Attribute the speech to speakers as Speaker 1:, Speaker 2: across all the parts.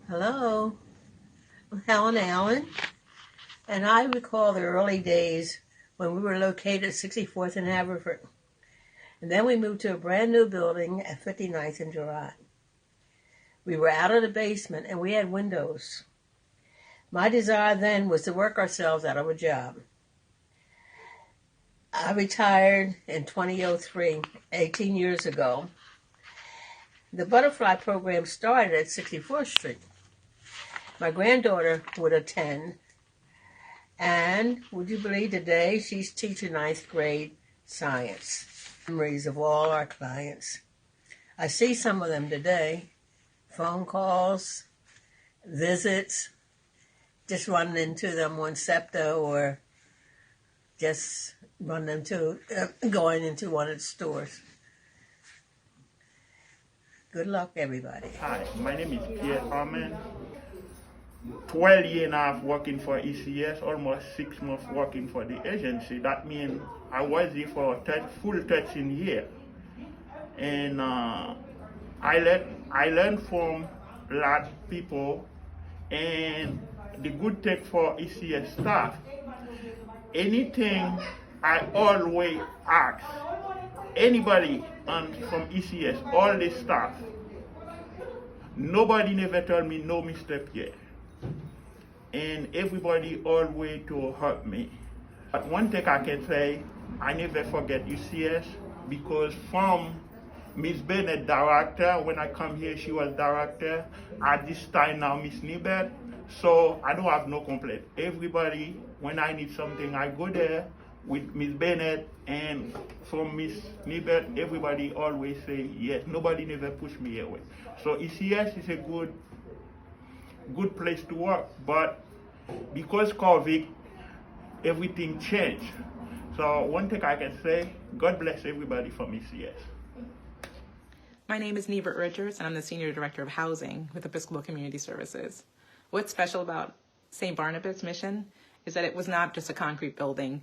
Speaker 1: Hello, I'm Helen Allen, and I recall the early days when we were located at 64th and Haverford. And then we moved to a brand new building at 59th and July. We were out of the basement and we had windows. My desire then was to work ourselves out of a job. I retired in 2003, 18 years ago. The butterfly program started at 64th Street. My granddaughter would attend, and would you believe today she's teaching ninth grade science. Memories of all our clients. I see some of them today, phone calls, visits, just running into them on SEPTA or just running into, going into one of the stores. Good luck, everybody.
Speaker 2: Hi, my name is Pierre. 12 years and a half working for ECS, almost 6 months working for the agency. That means I was here for full 13 years. And I learned from a lot of people. And the good thing for ECS staff, anything I always ask anybody from ECS, all the staff, nobody never told me no, Mr. Pierre. And everybody always to help me. But one thing I can say, I never forget ECS, because from Miss Bennett, director, when I come here, she was director. At this time now, Miss Nibet. So I don't have no complaint. Everybody, when I need something, I go there with Miss Bennett, and from Miss Nibet, everybody always say yes. Nobody never push me away. So ECS is a good place to work, but because COVID, everything changed. So one thing I can say, God bless everybody from ECS.
Speaker 3: My name is Nevert Richards, and I'm the Senior Director of Housing with Episcopal Community Services. What's special about Saint Barnabas Mission is that it was not just a concrete building.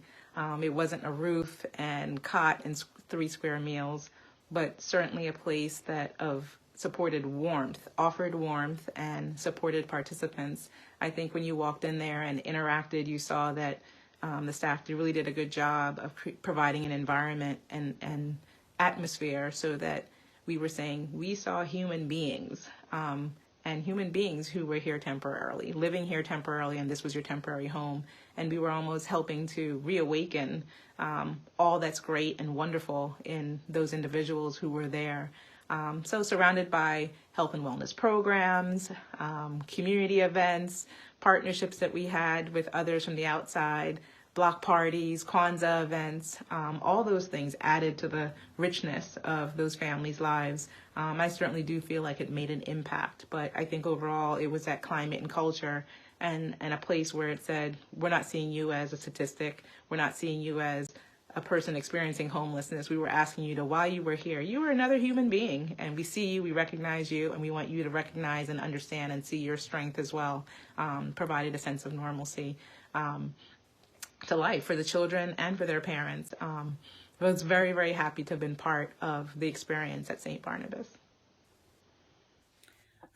Speaker 3: It wasn't a roof and cot and 3 square meals, but certainly a place that supported warmth, offered warmth, and supported participants. I think when you walked in there and interacted, you saw that the staff really did a good job of providing an environment and atmosphere so that we were saying we saw human beings and human beings who were here temporarily, living here temporarily, and this was your temporary home. And we were almost helping to reawaken all that's great and wonderful in those individuals who were there. So surrounded by health and wellness programs, community events, partnerships that we had with others from the outside, block parties, Kwanzaa events, all those things added to the richness of those families' lives. I certainly do feel like it made an impact, but I think overall it was that climate and culture and a place where it said, we're not seeing you as a statistic, we're not seeing you as a person experiencing homelessness. We were asking you to, while you were here, you were another human being, and we see you, we recognize you, and we want you to recognize and understand and see your strength as well, provided a sense of normalcy to life for the children and for their parents. I was very, very happy to have been part of the experience at Saint Barnabas.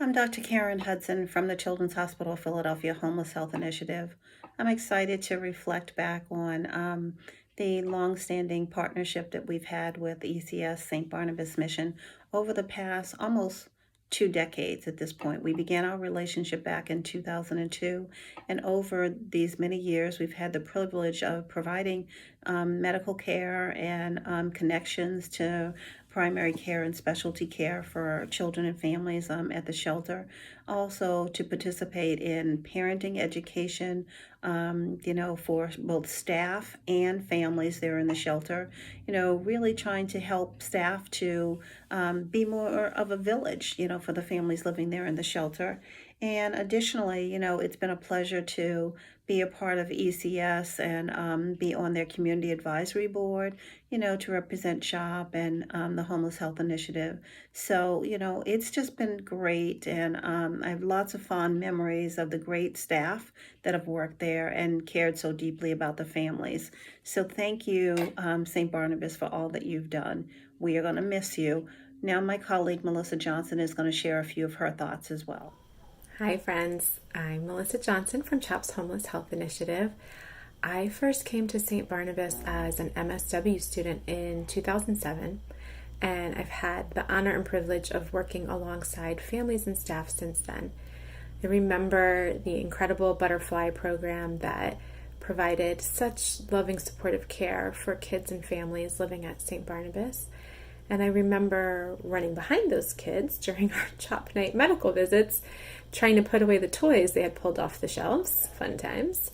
Speaker 4: I'm Dr. Karen Hudson from the Children's Hospital of Philadelphia Homeless Health Initiative. I'm excited to reflect back on the long-standing partnership that we've had with ECS Saint Barnabas Mission over the past almost 2 decades at this point. We began our relationship back in 2002, and over these many years, we've had the privilege of providing medical care and connections to primary care and specialty care for children and families at the shelter. Also to participate in parenting education, for both staff and families there in the shelter. Really trying to help staff to be more of a village, for the families living there in the shelter. And additionally, it's been a pleasure to be a part of ECS and be on their community advisory board, to represent SHOP and the Homeless Health Initiative. So, it's just been great. And I have lots of fond memories of the great staff that have worked there and cared so deeply about the families. So thank you, St. Barnabas, for all that you've done. We are going to miss you. Now my colleague, Melissa Johnson, is going to share a few of her thoughts as well.
Speaker 5: Hi friends, I'm Melissa Johnson from CHOP's Homeless Health Initiative. I first came to Saint Barnabas as an MSW student in 2007, and I've had the honor and privilege of working alongside families and staff since then. I remember the incredible butterfly program that provided such loving supportive care for kids and families living at Saint Barnabas. And I remember running behind those kids during our CHOP night medical visits, trying to put away the toys they had pulled off the shelves. Fun times.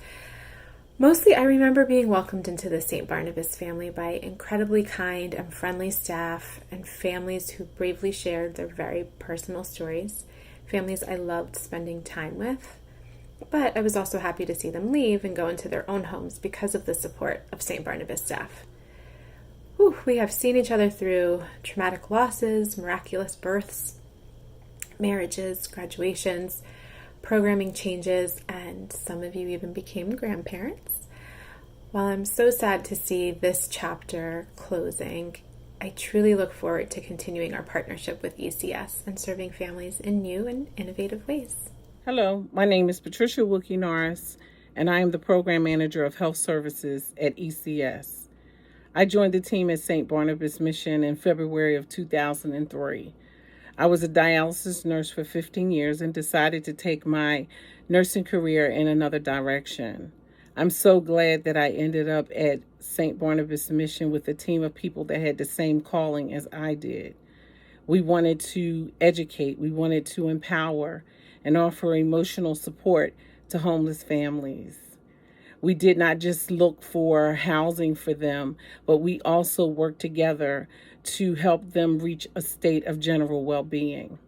Speaker 5: Mostly, I remember being welcomed into the Saint Barnabas family by incredibly kind and friendly staff and families who bravely shared their very personal stories, families I loved spending time with. But I was also happy to see them leave and go into their own homes because of the support of Saint Barnabas staff. We have seen each other through traumatic losses, miraculous births, marriages, graduations, programming changes, and some of you even became grandparents. While I'm so sad to see this chapter closing, I truly look forward to continuing our partnership with ECS and serving families in new and innovative ways.
Speaker 6: Hello, my name is Patricia Wilkinson, and I am the Program Manager of Health Services at ECS. I joined the team at Saint Barnabas Mission in February of 2003. I was a dialysis nurse for 15 years and decided to take my nursing career in another direction. I'm so glad that I ended up at Saint Barnabas Mission with a team of people that had the same calling as I did. We wanted to educate, we wanted to empower, and offer emotional support to homeless families. We did not just look for housing for them, but we also worked together to help them reach a state of general well-being.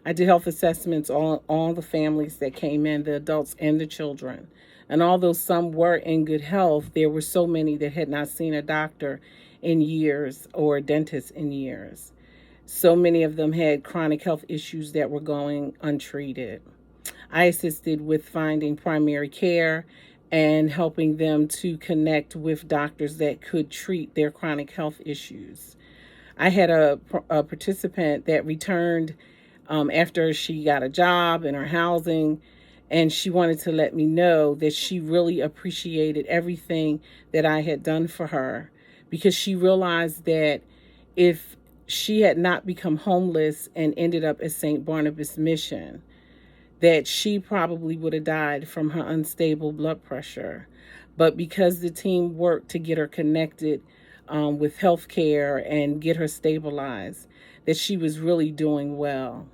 Speaker 6: I did health assessments on all the families that came in, the adults and the children. And although some were in good health, there were so many that had not seen a doctor in years or a dentist in years. So many of them had chronic health issues that were going untreated. I assisted with finding primary care and helping them to connect with doctors that could treat their chronic health issues. I had a participant that returned after she got a job in her housing, and she wanted to let me know that she really appreciated everything that I had done for her, because she realized that if she had not become homeless and ended up at Saint Barnabas Mission, that she probably would have died from her unstable blood pressure. But because the team worked to get her connected with health care and get her stabilized, that she was really doing well.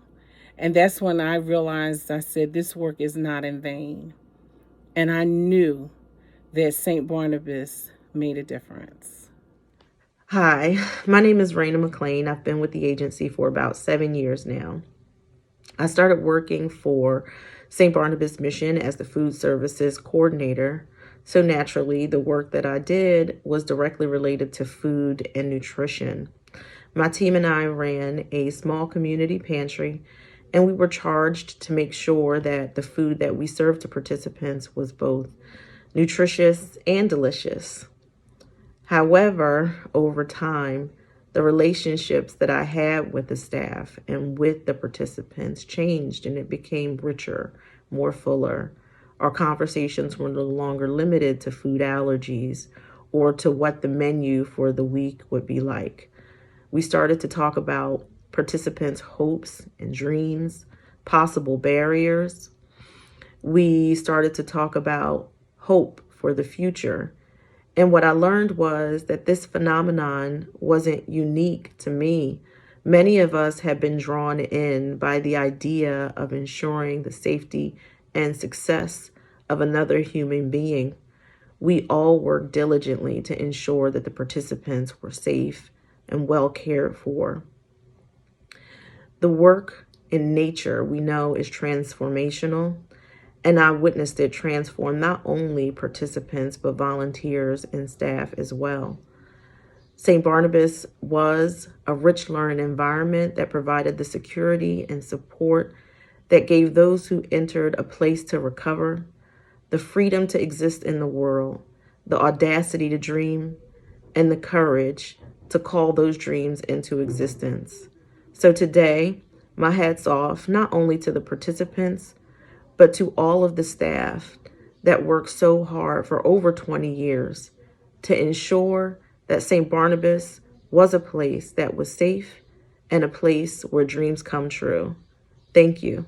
Speaker 6: And that's when I realized, I said, this work is not in vain. And I knew that Saint Barnabas made a difference.
Speaker 7: Hi, my name is Rayna Mclean. I've been with the agency for about 7 years now. I started working for Saint Barnabas Mission as the food services coordinator. So naturally, the work that I did was directly related to food and nutrition. My team and I ran a small community pantry, and we were charged to make sure that the food that we served to participants was both nutritious and delicious. However, over time, the relationships that I had with the staff and with the participants changed, and it became richer, more fuller. Our conversations were no longer limited to food allergies or to what the menu for the week would be like. We started to talk about participants' hopes and dreams, possible barriers. We started to talk about hope for the future. And what I learned was that this phenomenon wasn't unique to me. Many of us have been drawn in by the idea of ensuring the safety and success of another human being. We all work diligently to ensure that the participants were safe and well cared for. The work in nature we know is transformational, and I witnessed it transform not only participants, but volunteers and staff as well. Saint Barnabas was a rich learning environment that provided the security and support that gave those who entered a place to recover, the freedom to exist in the world, the audacity to dream, and the courage to call those dreams into existence. So today, My hat's off not only to the participants, but to all of the staff that worked so hard for over 20 years to ensure that St. Barnabas was a place that was safe and a place where dreams come true. Thank you.